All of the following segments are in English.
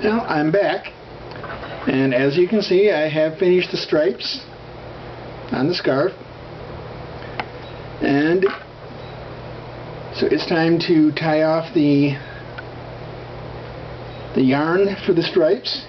Well, I'm back, and as you can see, I have finished the stripes on the scarf, and so it's time to tie off the yarn for the stripes.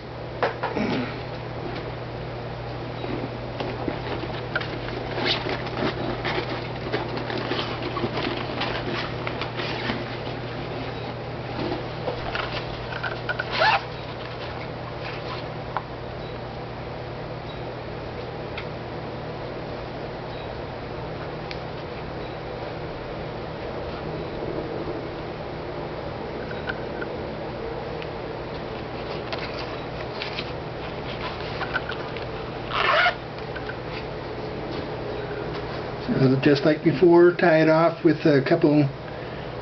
Just like before, tie it off with a couple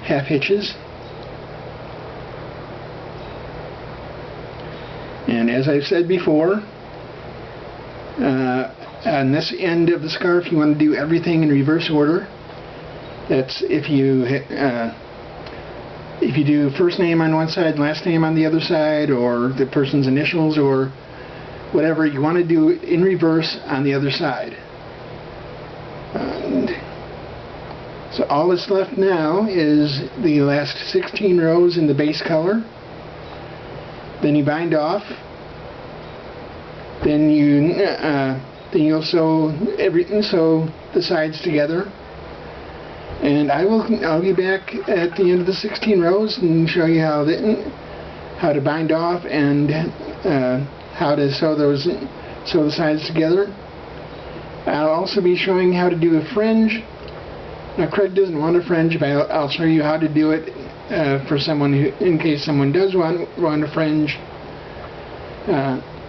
half hitches. And as I've said before, on this end of the scarf you want to do everything in reverse order. That's if you do first name on one side, last name on the other side, or the person's initials or whatever, you want to do it in reverse on the other side. And so all that's left now is the last 16 rows in the base color. Then you bind off. Then you'll sew the sides together. And I'll be back at the end of the 16 rows and show you how to bind off and how to sew the sides together. I'll also be showing how to do a fringe. Now Craig doesn't want a fringe, but I'll show you how to do it for someone who, in case someone does want a fringe.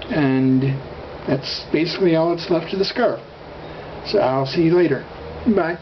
And that's basically all that's left of the scarf. So I'll see you later. Bye.